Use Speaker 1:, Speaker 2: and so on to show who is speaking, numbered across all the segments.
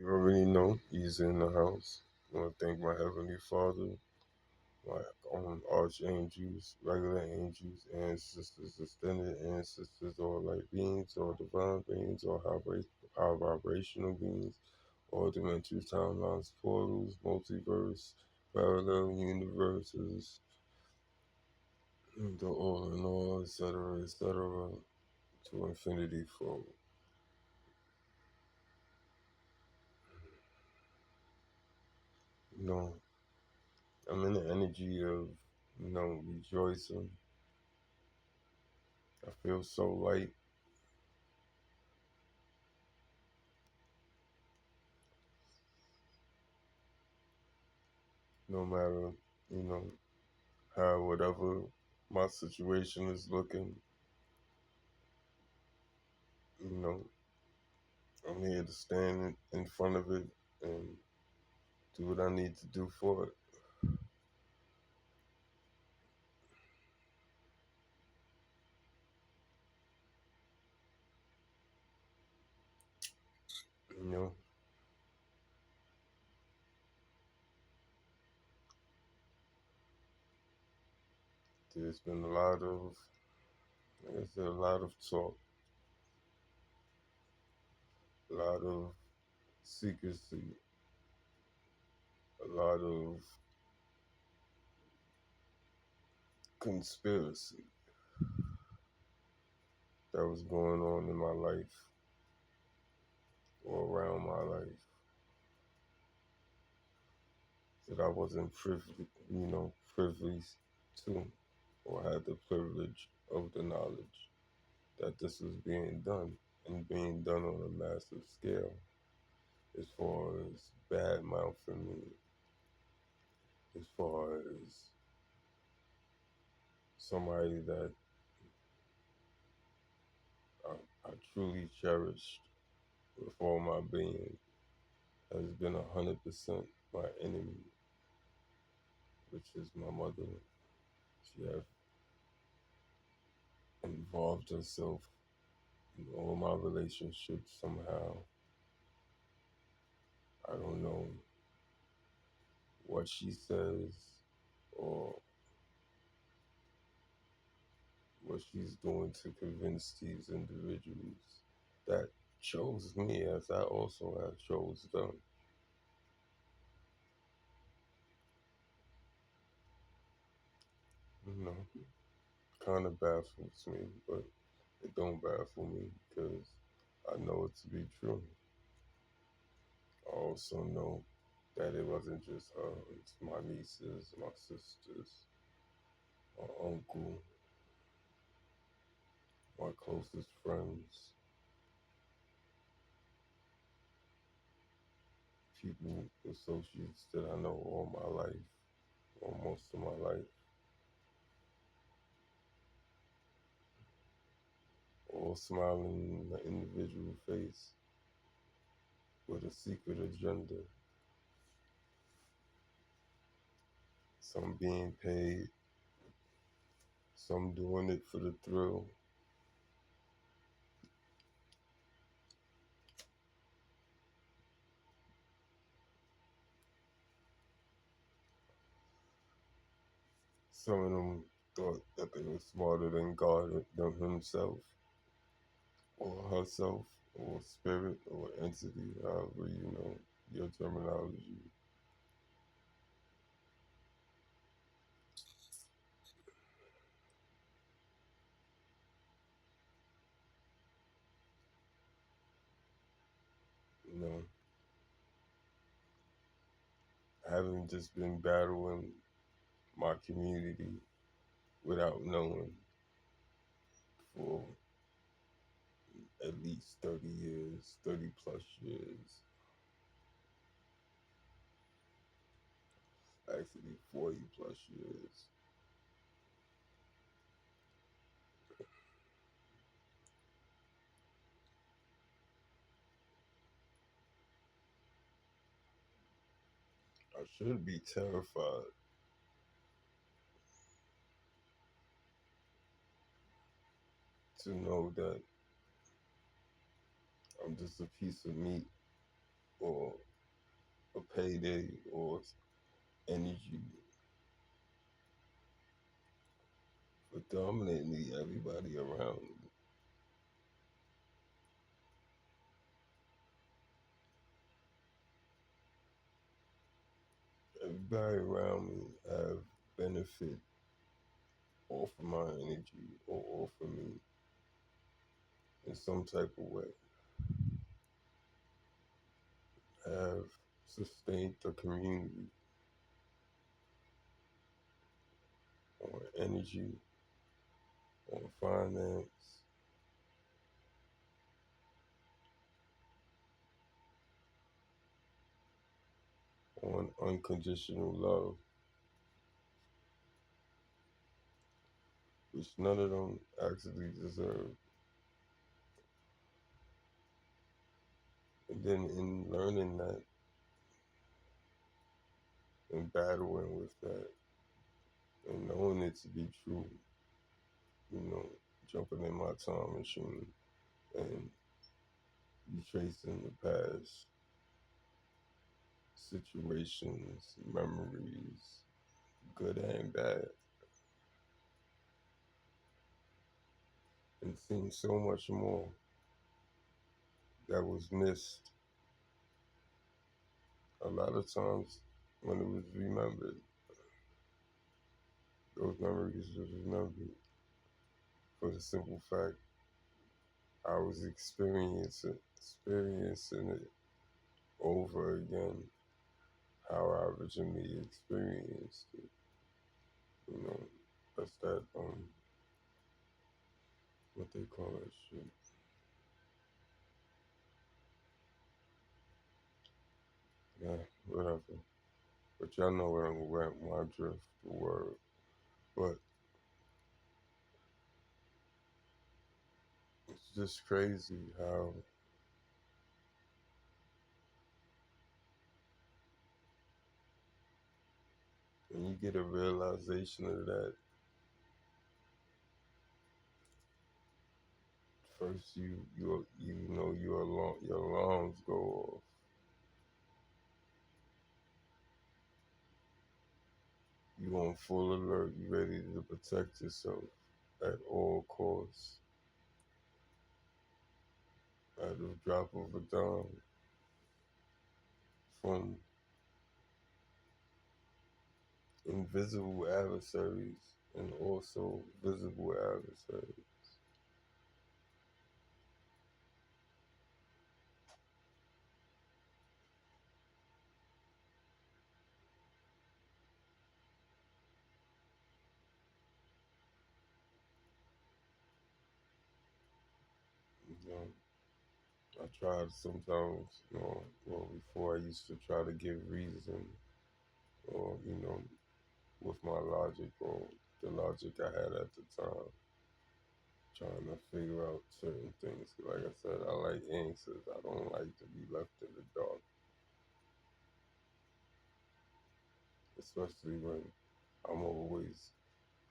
Speaker 1: You already know he's in the house. I want to thank my Heavenly Father, my archangels, regular angels, ancestors, extended ancestors, all light beings, all divine beings, all high vibrational beings, all dimensional timelines, portals, multiverse, parallel universes, the all in all, etc., to infinity forward. You know, I'm in the energy of, rejoicing. I feel so light. No matter, you know, how whatever my situation is looking, you know, I'm here to stand in front of it and do what I need to do for it. You know, there's been there's a lot of talk, a lot of secrecy, a lot of conspiracy that was going on in my life or around my life that I wasn't privy to, or had the privilege of the knowledge that this was being done and being done on a massive scale as far as bad mouthing me, as far as somebody that I truly cherished with all my being has been 100% my enemy, which is my mother. She has involved herself in all my relationships somehow. I don't know what she says or what she's doing to convince these individuals that chose me as I also have chose them. You know, kind of baffles me, but it don't baffle me because I know it to be true. I also know that it wasn't just her, it's my nieces, my sisters, my uncle, my closest friends, people, associates that I know all my life, or most of my life, all smiling in the individual face with a secret agenda. Some being paid, some doing it for the thrill. Some of them thought that they were smarter than God, than himself, or herself, or spirit, or entity, however you know your terminology. You know, having just been battling my community without knowing for at least 30 years, 30 plus years, actually 40 plus years. I should be terrified to know that I'm just a piece of meat or a payday or energy for dominating everybody around me. Everybody around me have benefit off of my energy or off of me in some type of way. Have sustained the community on energy, on finance, on unconditional love, which none of them actually deserve. And then in learning that and battling with that and knowing it to be true, you know, jumping in my time machine and retracing the past situations, memories, good and bad, and seeing so much more that was missed a lot of times when it was remembered. Those memories was remembered for the simple fact I was experiencing it over again, how I originally experienced it. You know, that's that what they call that shit. Yeah, whatever. But y'all know where my drift the word. But it's just crazy how when you get a realization of that, first you know your alarms go off. You on full alert. You ready to protect yourself at all costs. At the drop of a dime from invisible adversaries and also visible adversaries. You know, I tried sometimes, well, before I used to try to give reason or, with my logic or the logic I had at the time, trying to figure out certain things. Like I said, I like answers. I don't like to be left in the dark, especially when I'm always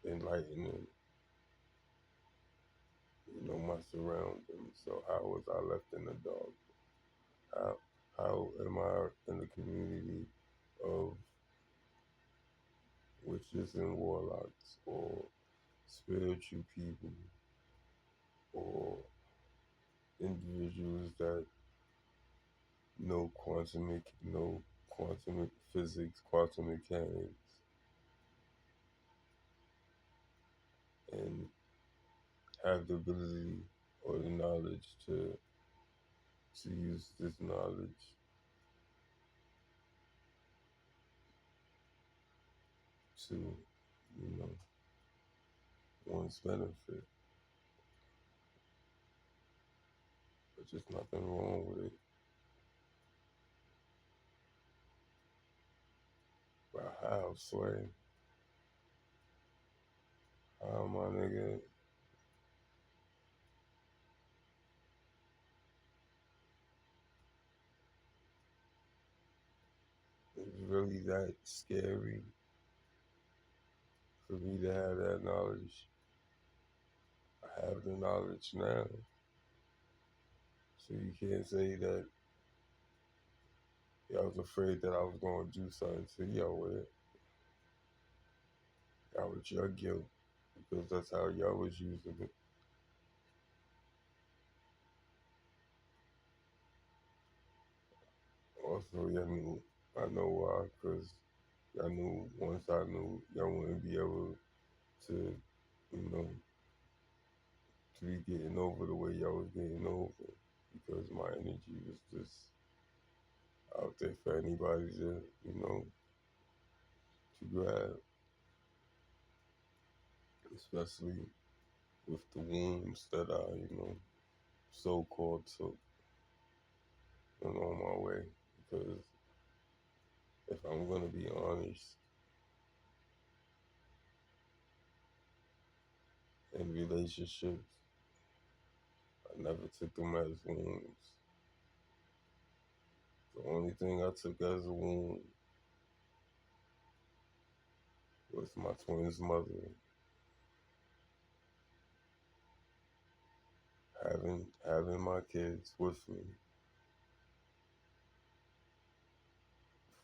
Speaker 1: enlightening, my surroundings. So how was I left in the dark? How, how am I in the community of witches and warlocks or spiritual people or individuals that know quantum physics, quantum mechanics, and have the ability or the knowledge to use this knowledge to, you know, one's benefit. But just nothing wrong with it. But how, Sway? How, my nigga? It's really that scary for me to have that knowledge. I have the knowledge now. So you can't say that Y'all was afraid that I was going to do something to y'all with it. That was your guilt because that's how y'all was using it. Also, y'all knew, I know why, because y'all knew once I knew y'all wouldn't be able to, you know, to be getting over the way y'all was getting over because my energy was just out there for anybody to, to grab, especially with the wounds that I, so-called took on my way. Because if I'm gonna be honest, in relationships, I never took them as wounds. The only thing I took as a wound was my twin's mother. Having my kids with me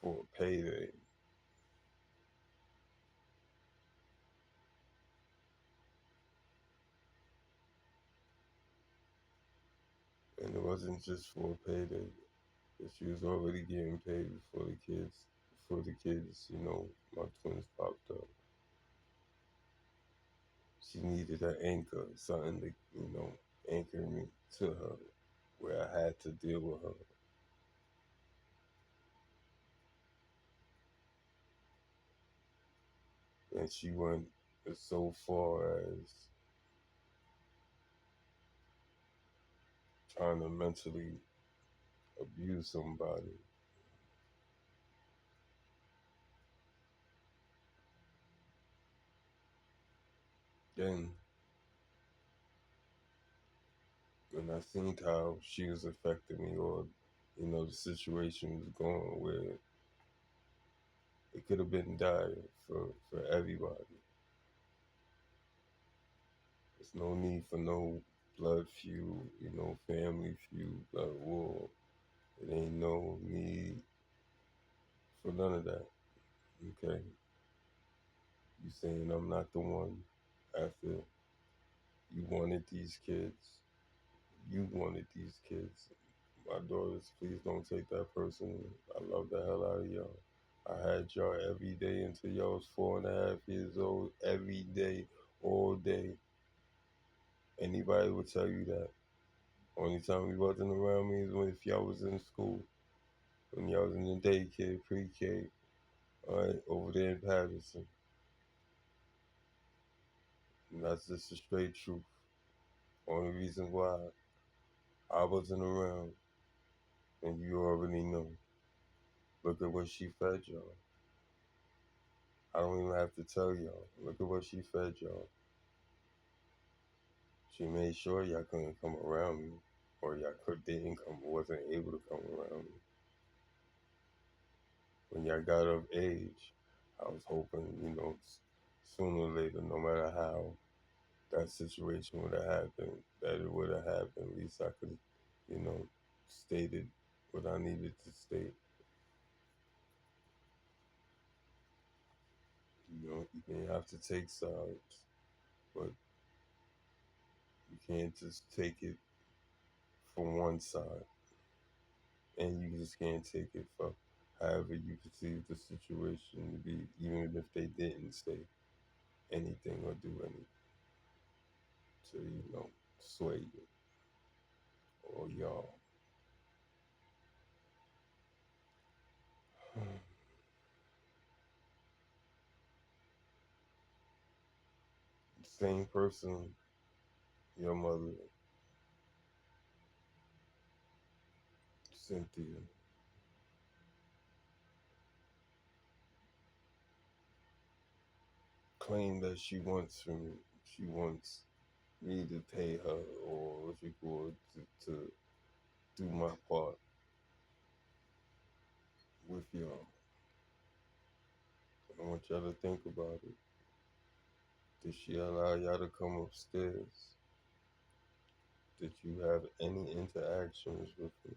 Speaker 1: for a payday. And it wasn't just for a payday. But she was already getting paid before the kids, my twins popped up. She needed an anchor, something to, anchor me to her where I had to deal with her. And she went so far as trying to mentally abuse somebody. Then when I seen how she was affecting me or, the situation was going where it could have been dire for everybody. There's no need for no blood feud, family feud, blood war. It ain't no need for none of that. Okay? You saying I'm not the one after you wanted these kids. You wanted these kids. My daughters, please don't take that personally. I love the hell out of y'all. I had y'all every day until y'all was 4.5 years old. Every day, all day. Anybody would tell you that. Only time we wasn't around me is when if y'all was in school. When y'all was in the daycare, pre-K, alright, over there in Patterson. And that's just the straight truth. Only reason why I wasn't around, and you already know. Look at what she fed y'all. I don't even have to tell y'all. Look at what she fed y'all. She made sure y'all couldn't come around me, or didn't come, wasn't able to come around me. When y'all got of age, I was hoping, sooner or later, no matter how that situation would have happened, that it would have happened. At least I could, stated what I needed to state. You didn't have to take sides, but you can't just take it from one side, and you just can't take it for however you perceive the situation to be, even if they didn't say anything or do anything to, sway you or y'all. Same person, your mother, Cynthia, claimed that she wants from she wants me to pay her or what you call it, to do my part with y'all. I want y'all to think about it. Did she allow y'all to come upstairs? Did you have any interactions with me?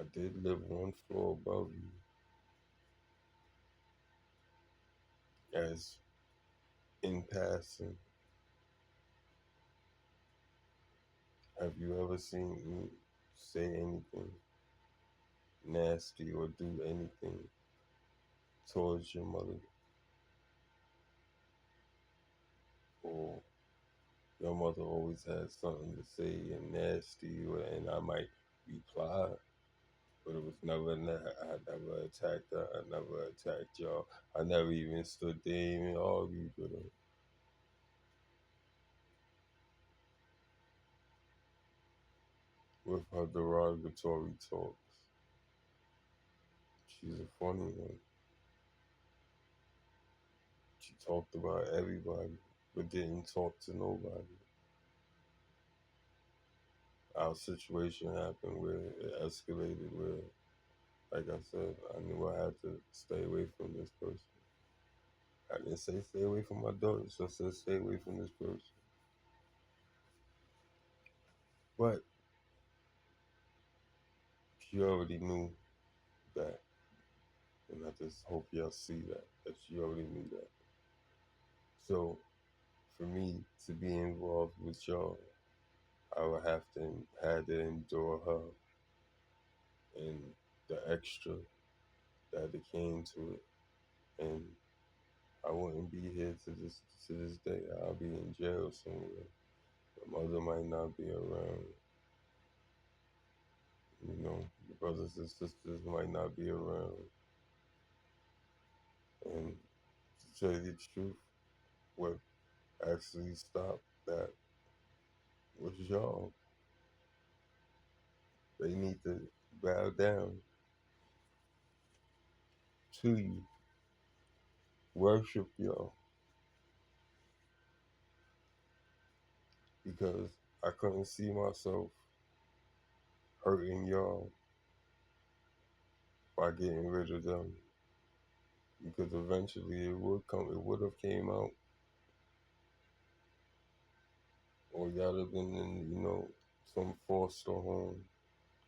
Speaker 1: I did live one floor above you. As in passing, have you ever seen me say anything nasty or do anything towards your mother? Or your mother always had something to say and nasty, and I might reply, but it was never, I never attacked her, I never attacked y'all, I never even stood there and even argued with her. With her derogatory talks. She's a funny one. She talked about everybody, but didn't talk to nobody. Our situation happened where it escalated where, like I said, I knew I had to stay away from this person. I didn't say stay away from my daughter, so I said stay away from this person. But she already knew that, and I just hope y'all see that she already knew that. So for me to be involved with y'all, I would have to had to endure her and the extra that it came to it, and I wouldn't be here to this day. I'll be in jail somewhere. My mother might not be around. You know, the brothers and sisters might not be around. And to tell you the truth, what actually stopped that was y'all. They need to bow down to you, worship y'all, because I couldn't see myself hurting y'all by getting rid of them. Because eventually it would have came out, or y'all have been in, some foster home,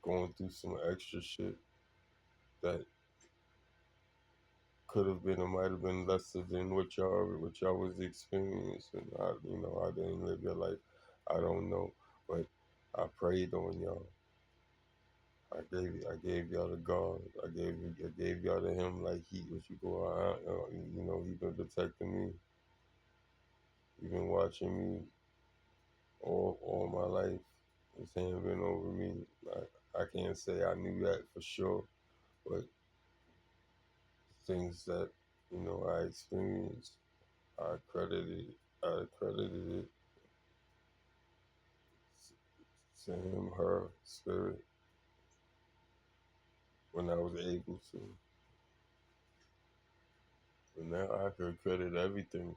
Speaker 1: going through some extra shit that could have been or might have been lesser than what y'all was experiencing. I didn't live your life. I don't know, but I prayed on y'all. I gave y'all the God. I gave y'all to Him like He was. You go out, He been protecting me. He been watching me all my life. His hand been over me. I can't say I knew that for sure, but things that I experienced, I credited it to Him, her spirit, when I was able to. But now I could credit everything.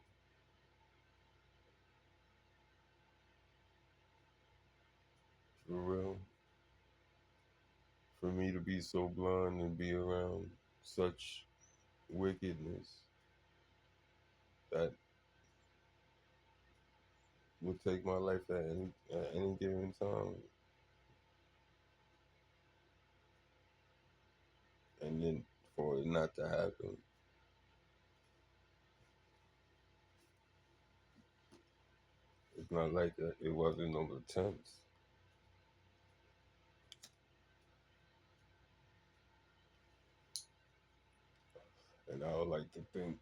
Speaker 1: For real. For me to be so blind and be around such wickedness that would take my life at any given time, and then for it not to happen, it's not like that. It wasn't no attempts. And I would like to think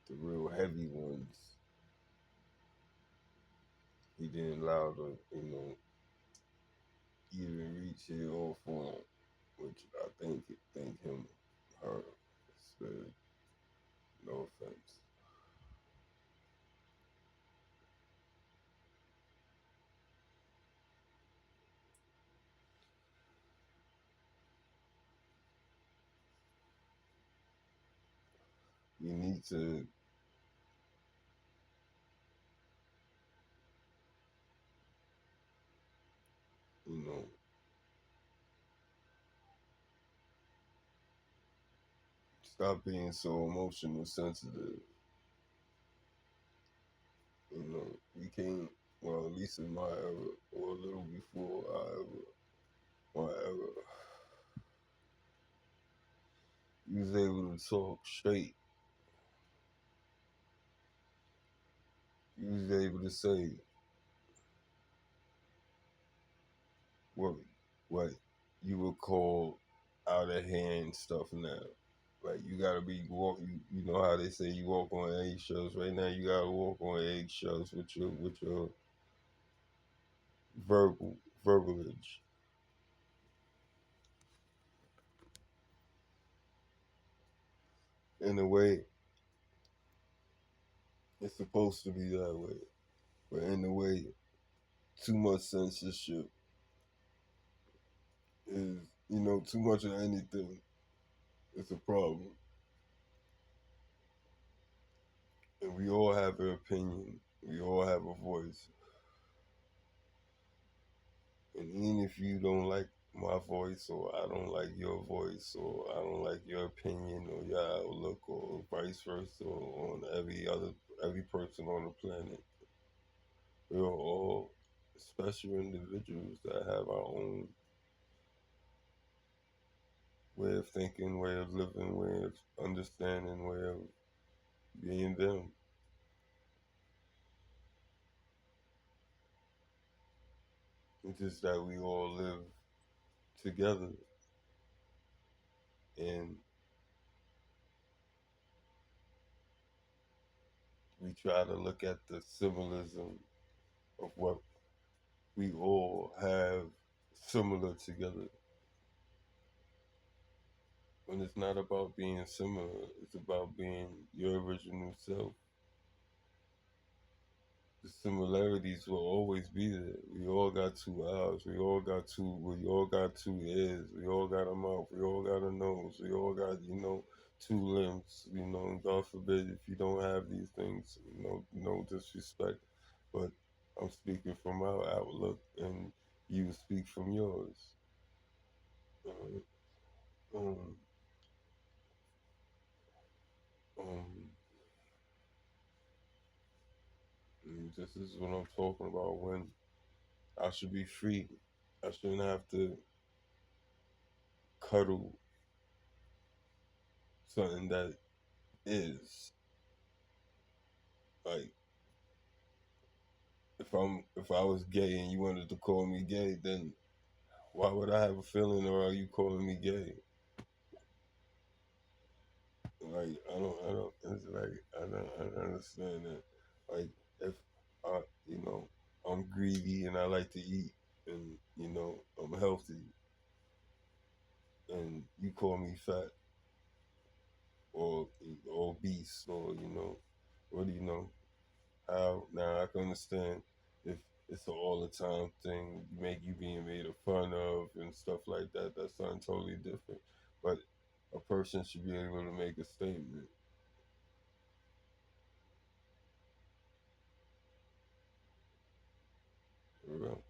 Speaker 1: the real heavy ones, He didn't allow to, even reach here or form, which I think him, her spirit. No offense. You need to, you know, stop being so emotional sensitive. We can't, well, at least in my era, or a little before my era, to talk straight. He was able to say what what you would call out of hand stuff now. Like you gotta be walk. You know how they say you walk on eggshells. Right now, you gotta walk on eggshells with your verbalage. In a way, it's supposed to be that way. But in a way, too much censorship is, too much of anything is a problem. And we all have an opinion. We all have a voice. And even if you don't like my voice, or I don't like your voice, or I don't like your opinion or your outlook, or vice versa on every person on the planet, we're all special individuals that have our own way of thinking, way of living, way of understanding, way of being them. It's just that we all live together, and we try to look at the symbolism of what we all have similar together. When it's not about being similar, it's about being your original self. The similarities will always be there. We all got two eyes. We all got two ears. We all got a mouth. We all got a nose. We all got, two limbs. And God forbid if you don't have these things, no disrespect. But I'm speaking from our outlook, and you speak from yours. Uh, um, um, and this is what I'm talking about when I should be free. I shouldn't have to cuddle something that is. Like if I was gay and you wanted to call me gay, then why would I have a feeling about you calling me gay? Like I don't understand that. Like if I I'm greedy and I like to eat, and I'm healthy, and you call me fat or obese, or what do you know? How now I can understand if it's an all the time thing, make you being made fun of and stuff like that. That's something totally different. But a person should be able to make a statement. You know?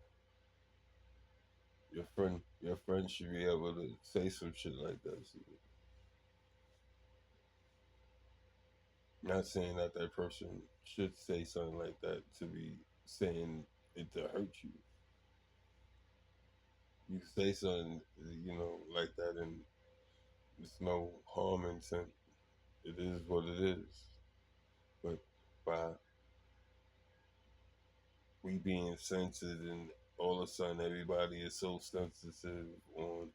Speaker 1: Your friend should be able to say some shit like that. So, not saying that that person should say something like that to be saying it to hurt you. You say something, like that, and there's no harm intent. It is what it is. But by we being censored, and all of a sudden everybody is so sensitive on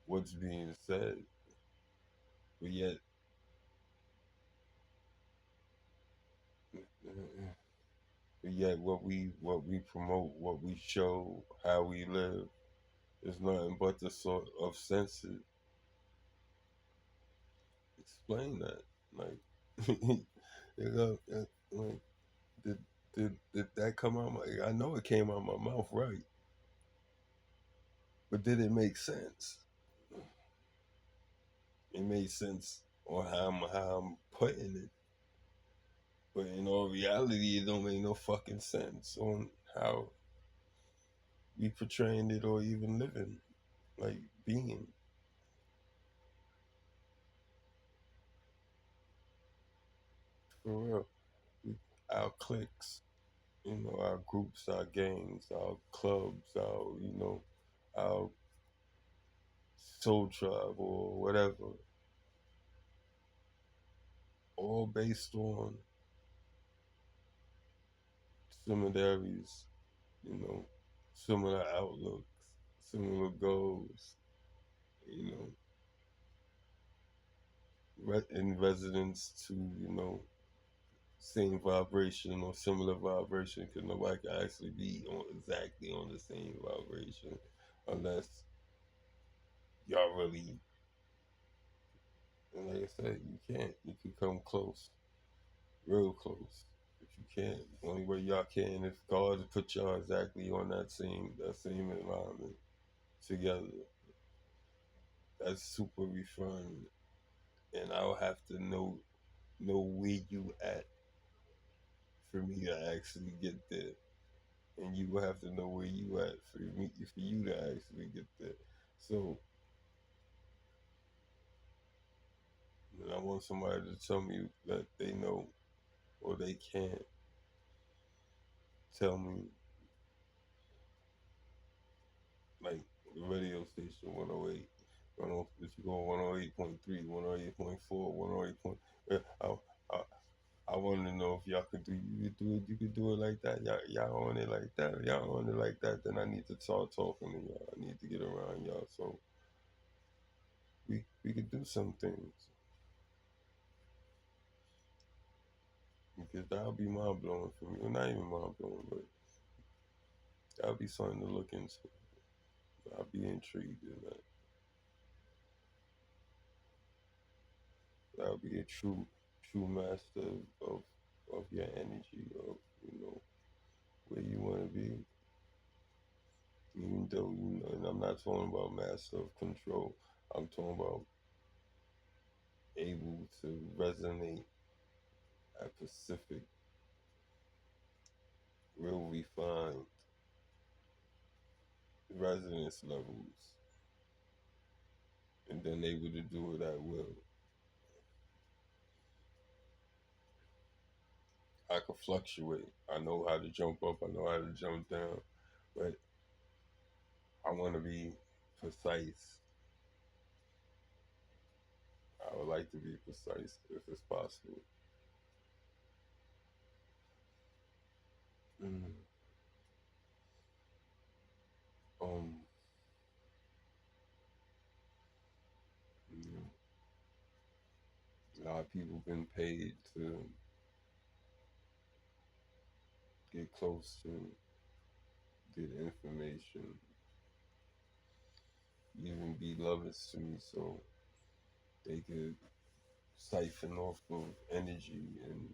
Speaker 1: what's being said, but yet what we promote, what we show, how we live is nothing but the sort of censored. Explain that, like, like did did that come out my? I know it came out my mouth right, but did it make sense? It made sense on how I'm putting it, but in all reality, it don't make no fucking sense on how we portraying it or even living, like being for real. We, our cliques, our groups, our gangs, our clubs, our soul tribe or whatever. all based on similarities, you know, similar outlooks, similar goals, you know, in residence to, same vibration or similar vibration, because nobody can actually be on exactly on the same vibration unless y'all really, and like I said, you can't. You can come close, real close, but you can't. The only way y'all can if God put y'all exactly on that same environment together. That's super refined, and I'll have to know where you at for me to actually get there, and you will have to know where you at for you to actually get there. So, and I want somebody to tell me that they know or they can't tell me, like the radio station 108. If you go 108.3, 108.4, 108 point, I, I, I want to know if y'all could do you could do it like that. Y'all on it like that. If y'all on it like that, then I need to start talking to y'all. I need to get around y'all so we could do some things because that'll be mind blowing for me. Well, not even mind blowing, but that'll be something to look into. I'll be intrigued in that. That'll be a true master of your energy of where you want to be. Even though and I'm not talking about master of control. I'm talking about able to resonate at specific, real refined resonance levels, and then able to do it at will. I can fluctuate. I know how to jump up. I know how to jump down, but I want to be precise. I would like to be precise if it's possible. Mm. Um, you know, a lot of people been paid to get close to get information, even be lovers to me, so they could siphon off of energy and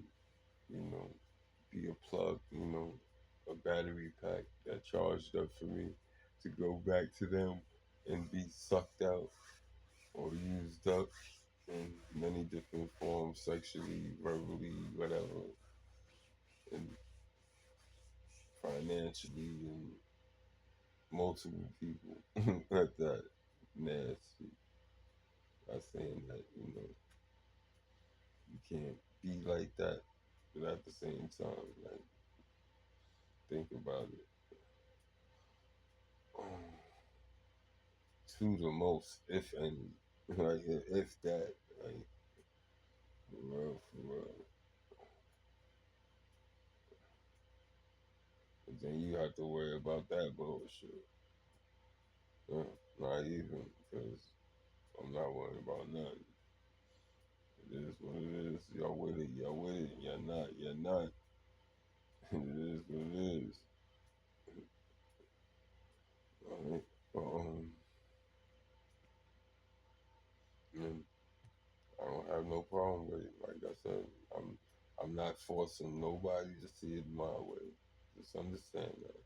Speaker 1: you know be a plug, a battery pack that charged up for me to go back to them and be sucked out or used up in many different forms, sexually, verbally, whatever, and financially, and multiple people at that. Nasty. By saying that, you can't be like that, but at the same time, like, think about it. To the most, if any, like, if that, like, for real, for real. But then you have to worry about that bullshit. Not even, because I'm not worried about nothing. It is what it is. Y'all with it, y'all with it. You're not, you're not. It is what it is. All right. And I don't have no problem with it. Like I said, I'm not forcing nobody to see it my way. Just understand that.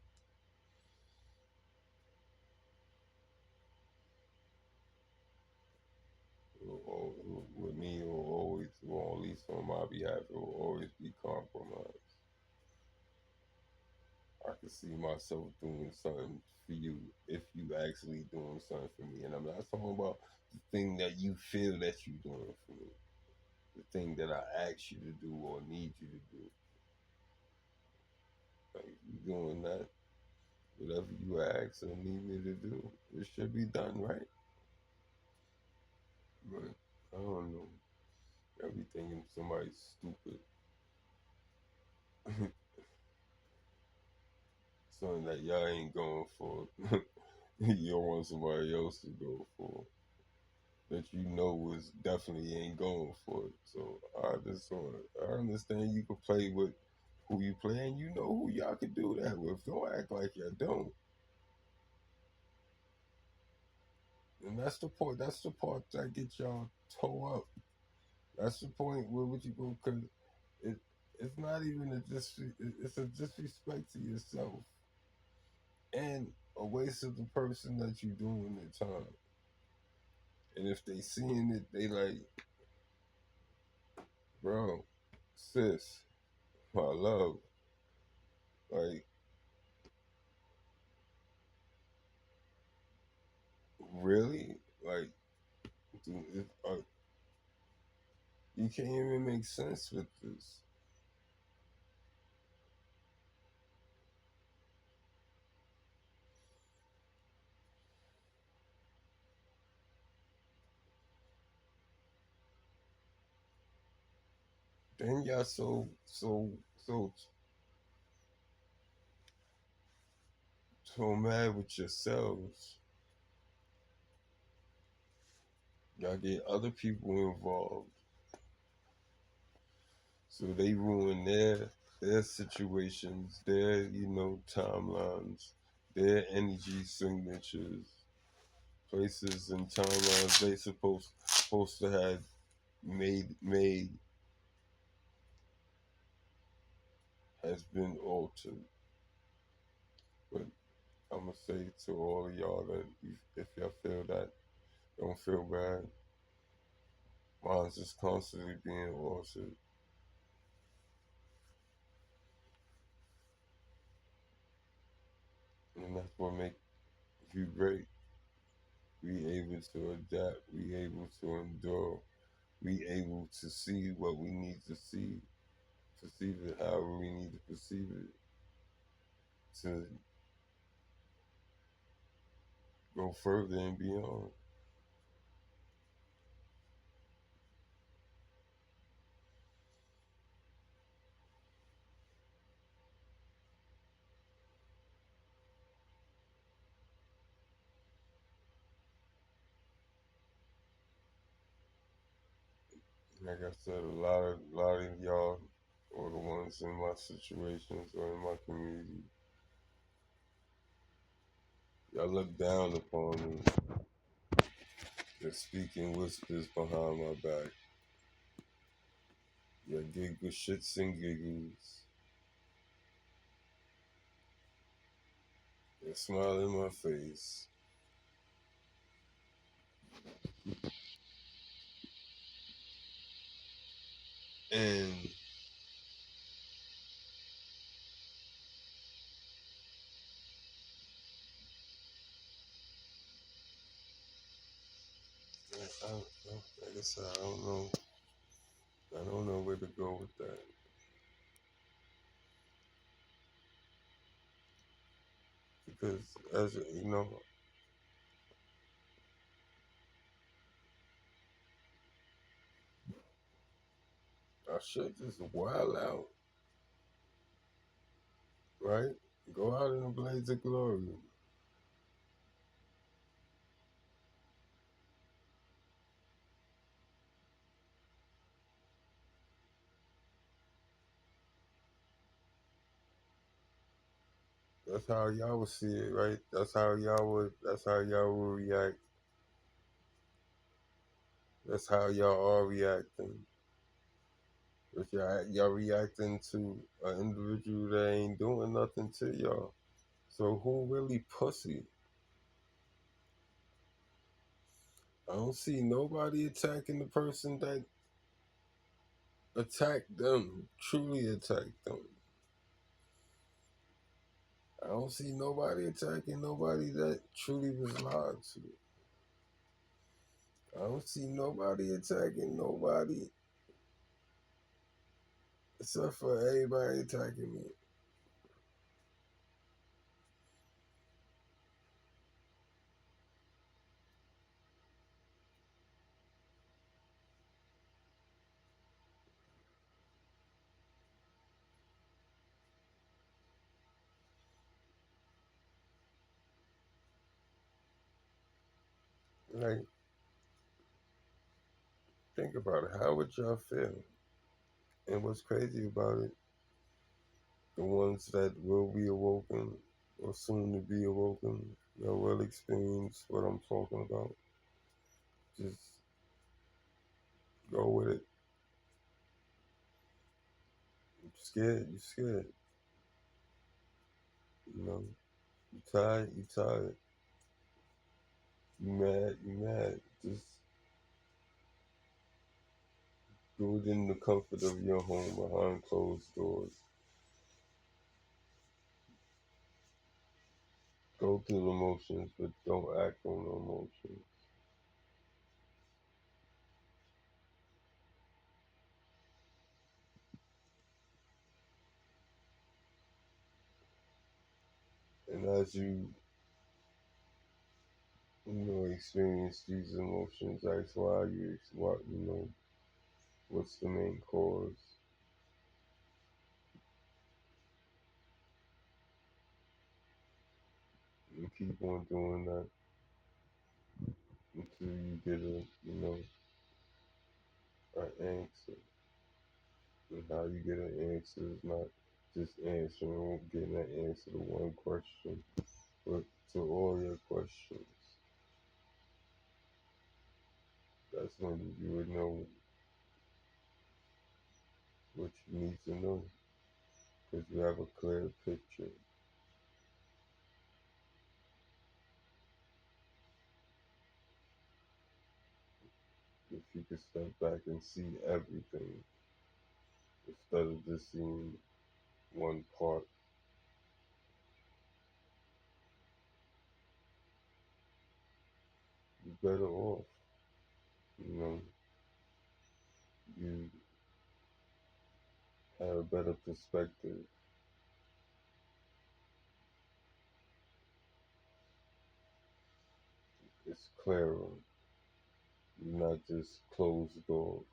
Speaker 1: With me, it will always, well, at least on my behalf, it will always be compromised. I can see myself doing something for you if you actually doing something for me. And I'm not talking about the thing that you feel that you're doing for me. The thing that I ask you to do or need you to do. Like, you doing that, whatever you ask or need me to do, it should be done right. But I don't know. Everything in somebody's stupid. Something that y'all ain't going for. You don't want somebody else to go for. That you know is definitely ain't going for it. So I understand you can play with who you play and you know who y'all can do that with. Don't act like y'all don't. And that's the point. That's the part that gets y'all toe up. That's the point where what you go because it it's not even it's a disrespect to yourself and a waste of the person that you doing their time. And if they seeing it, they like, bro, sis, my love, like really, like dude, you can't even make sense with this. Then y'all so mad with yourselves. Y'all get other people involved, so they ruin their situations, their timelines, their energy signatures, places and timelines they supposed to have made has been altered. But I'm gonna say to all of y'all that if y'all feel that, don't feel bad. Mine's just constantly being altered, and that's what makes you great. We able to adapt. We able to endure. We able to see what we need to see, perceive it however we need to perceive it, to go further and beyond. Like I said, a lot of y'all, or the ones in my situations or in my community, y'all look down upon me. They're speaking whispers behind my back. Y'all giggle shits and giggles. They smile in my face. And like I said, I don't know where to go with that. Because as you know, I should just wild out, right? Go out in a blaze of glory. That's how y'all would see it, right? That's how y'all would react. That's how y'all are reacting. If y'all reacting to an individual that ain't doing nothing to y'all. So who really pussy? I don't see nobody attacking the person that attacked them, truly attacked them. I don't see nobody attacking nobody that truly was lied to. I don't see nobody attacking nobody except for everybody attacking me. Like, think about it. How would y'all feel? And what's crazy about it, the ones that will be awoken or soon to be awoken, will experience what I'm talking about. Just go with it. You're scared, you're scared. You know, you tired, you tired. You mad, you mad. Just do it in the comfort of your home behind closed doors. Go through the motions, but don't act on the emotions. And as experience these emotions, ask why what's the main cause, and keep on doing that until you get an answer. And how you get an answer is not just getting an answer to one question, but to all your questions. That's when you would know what you need to know, because you have a clear picture. If you could step back and see everything instead of just seeing one part, you're better off. You know, you have a better perspective. It's clearer. You're not just closed off.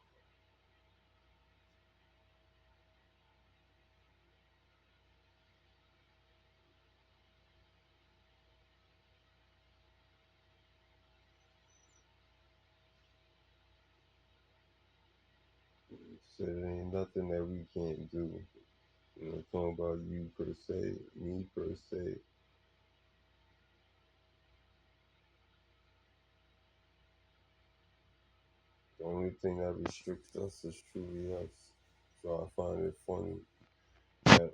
Speaker 1: So there ain't nothing that we can't do. Talking about you per se, me per se. The only thing that restricts us is truly us. So I find it funny that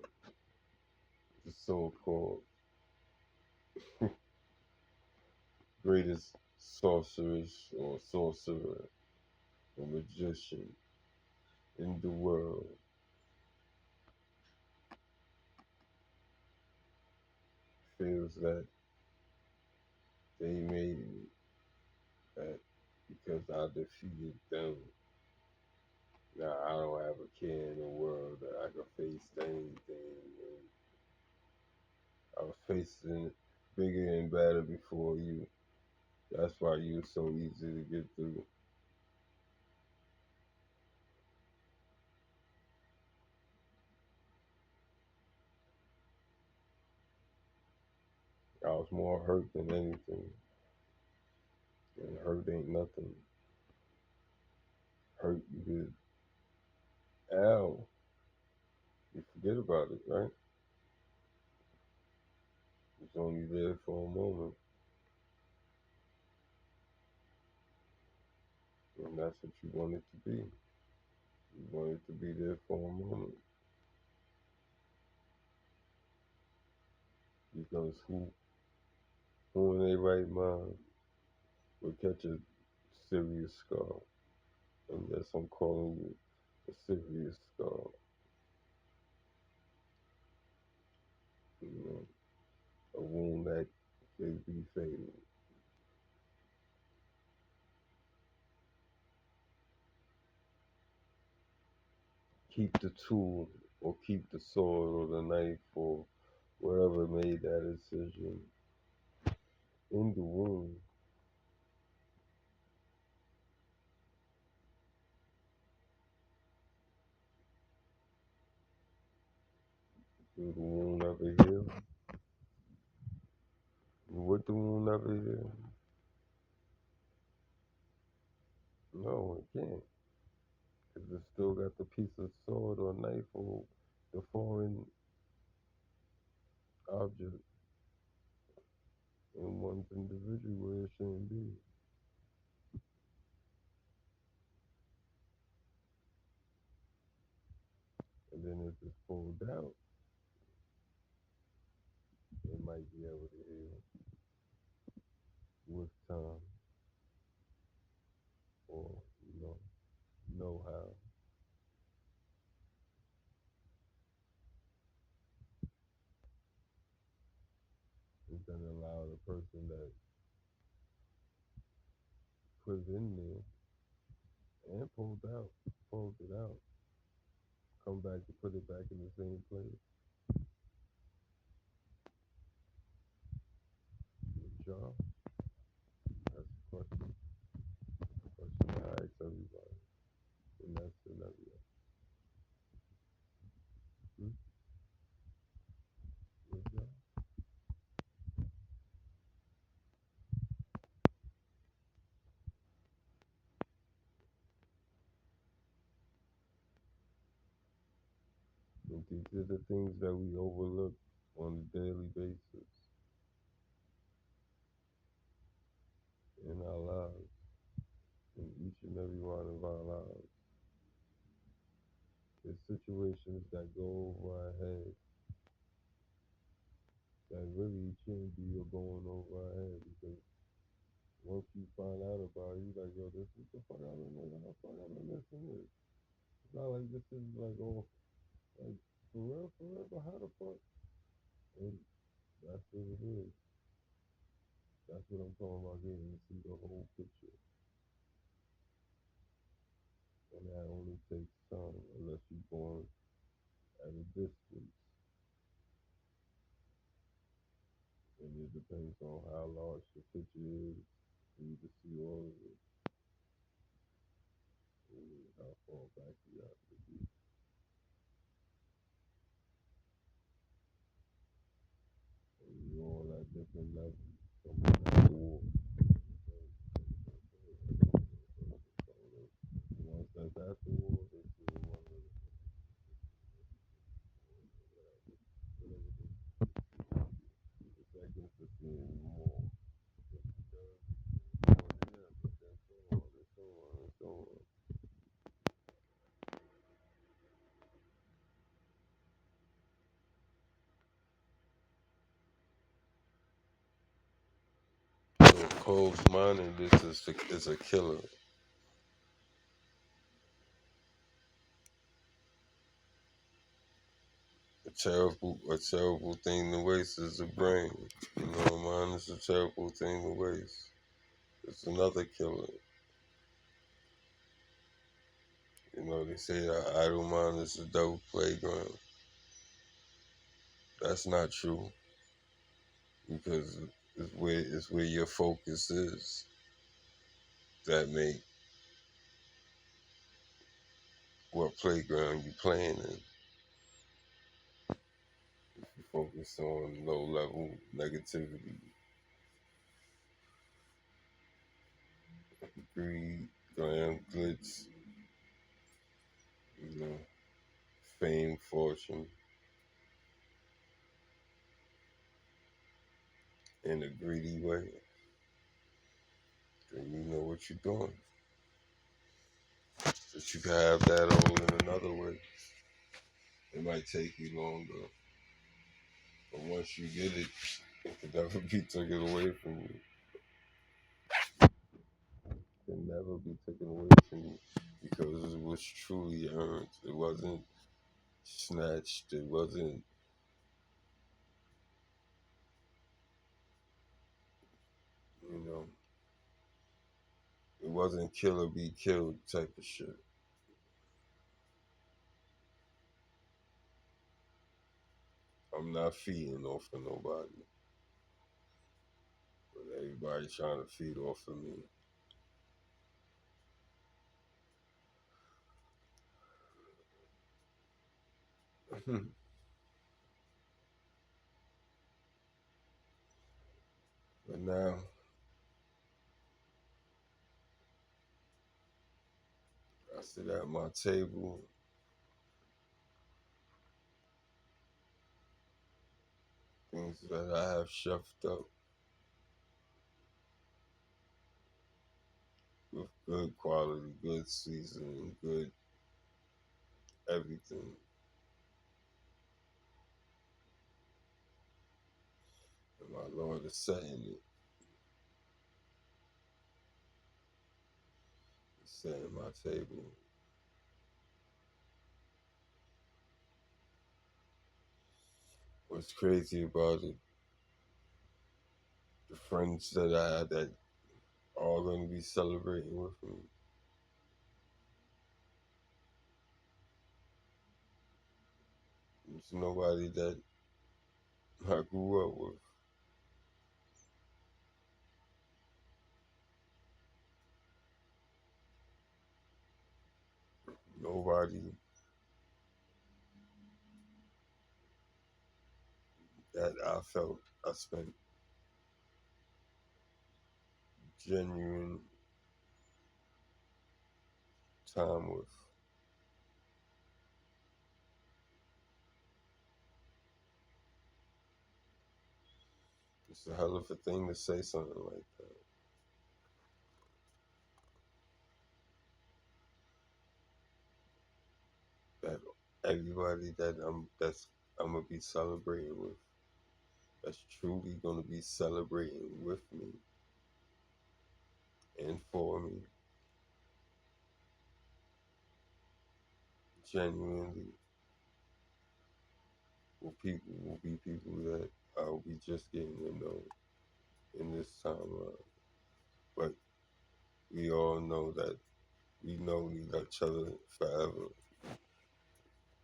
Speaker 1: the so-called greatest sorceress or sorcerer or magician in the world feels that they made it, that because I defeated them. Now I don't have a care in the world that I can face anything. And I was facing bigger and better before you. That's why you were so easy to get through. I was more hurt than anything. And hurt ain't nothing. Hurt you did. Ow. You forget about it, right? It's only there for a moment. And that's what you want it to be. You want it to be there for a moment. Because who in their right mind would catch a serious scar? And yes, I'm calling you a serious scar. You know, a wound that could be fatal. Keep the tool or keep the sword or the knife or whatever made that decision in the wound. Will the wound ever heal? Would the wound ever heal? No, it can't. Because it still got the piece of sword or knife or the foreign object in one's individual where it shouldn't be. And then if it's pulled out, it might be able to heal with time or, know how. It's going to allow the person that put it in there and pulled it out, come back to put it back in the same place. Good job. That's the question. Question I ask everybody in that scenario. Hmm? Good job. And these are the things that we overlook on a daily basis in our lives, in each and every one of our lives. There's situations that go over our head that really shouldn't be going over our head because once you find out about it, you're like, yo, this is the fuck I don't know, how the fuck I been missing this. It's not like this is like, oh, like, for real, but how the fuck? And that's what it is. That's what I'm talking about, getting to see the whole picture. And that only takes time unless you're born at a distance. And it depends on how large the picture is for you to see all of it. And how far back you have to be. And you're all at different levels. Someone at war. Once that's at the war, they still want to the seconds to seeing more. If it does, yeah, but then so on and so on and so on. So closed-mindedness is a killer. A terrible thing to waste is the brain. Mind is a terrible thing to waste. It's another killer. They say that idle mind is a double playground. That's not true because it's where your focus is that make what playground you playing in. If you focus on low level negativity, greed, glam, glitz, you know, fame, fortune, in a greedy way, then you know what you're doing. But you can have that all in another way. It might take you longer, but once you get it, it can never be taken away from you. It can never be taken away from you because it was truly earned. It wasn't snatched. It wasn't, you know, it wasn't kill or be killed type of shit. I'm not feeding off of nobody, but everybody trying to feed off of me. But now, sit at my table, things that I have shoved up with good quality, good seasoning, good everything. And my Lord is setting it. He's setting my table. What's crazy about it, the friends that I had that are going to be celebrating with me, it's nobody that I grew up with. Nobody that I felt I spent genuine time with. It's a hell of a thing to say something like that. That everybody that's I'm gonna be celebrating with, that's truly gonna be celebrating with me and for me, genuinely, will be people that I'll be just getting to know in this timeline. But we all know that we know each other forever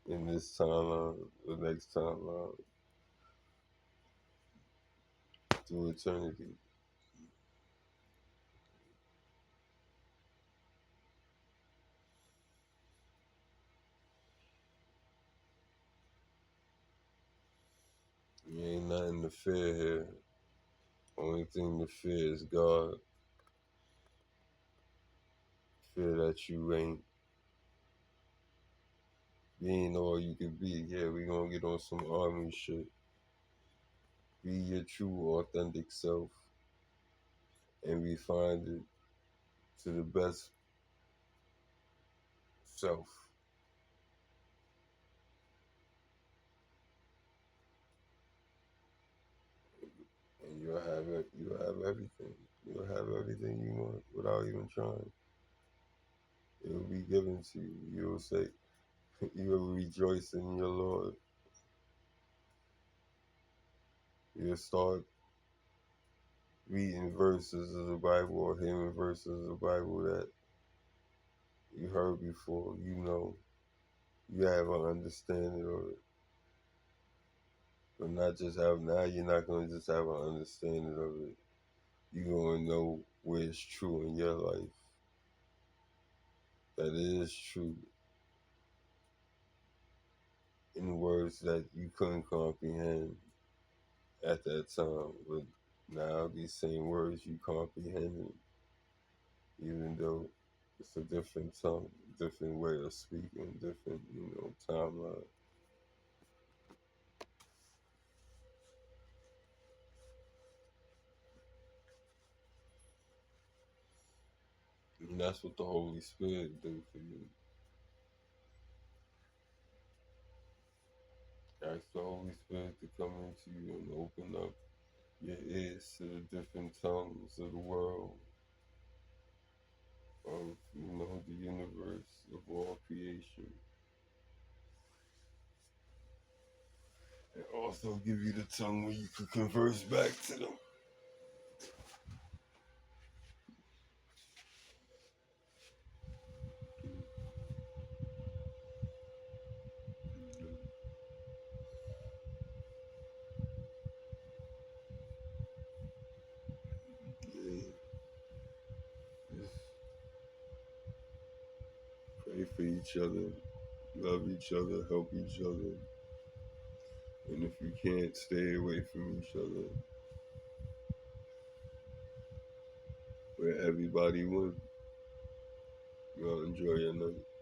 Speaker 1: in this timeline, the next timeline, through eternity. There ain't nothing to fear here. Only thing to fear is God. Fear that you ain't being all you could be. Yeah, we gonna get on some army shit. Be your true, authentic self and refine it to the best self. And you'll have it. You'll have everything. You'll have everything you want without even trying. It will be given to you. You'll say, you will rejoice in your Lord. You'll start reading verses of the Bible or hearing verses of the Bible that you heard before. You know, you have an understanding of it. But not just have, now you're not going to just have an understanding of it. You're going to know where it's true in your life. That it is true in words that you couldn't comprehend at that time. But now these same words you comprehend, even though it's a different tongue, different way of speaking, different, timeline. And that's what the Holy Spirit do for you. Ask the Holy Spirit to come into you and open up your ears to the different tongues of the world, of, the universe, of all creation. And also give you the tongue where you could converse back to them. Yeah. Just pray for each other, love each other, help each other. And if you can't, stay away from each other. Where everybody wins. Y'all enjoy your night.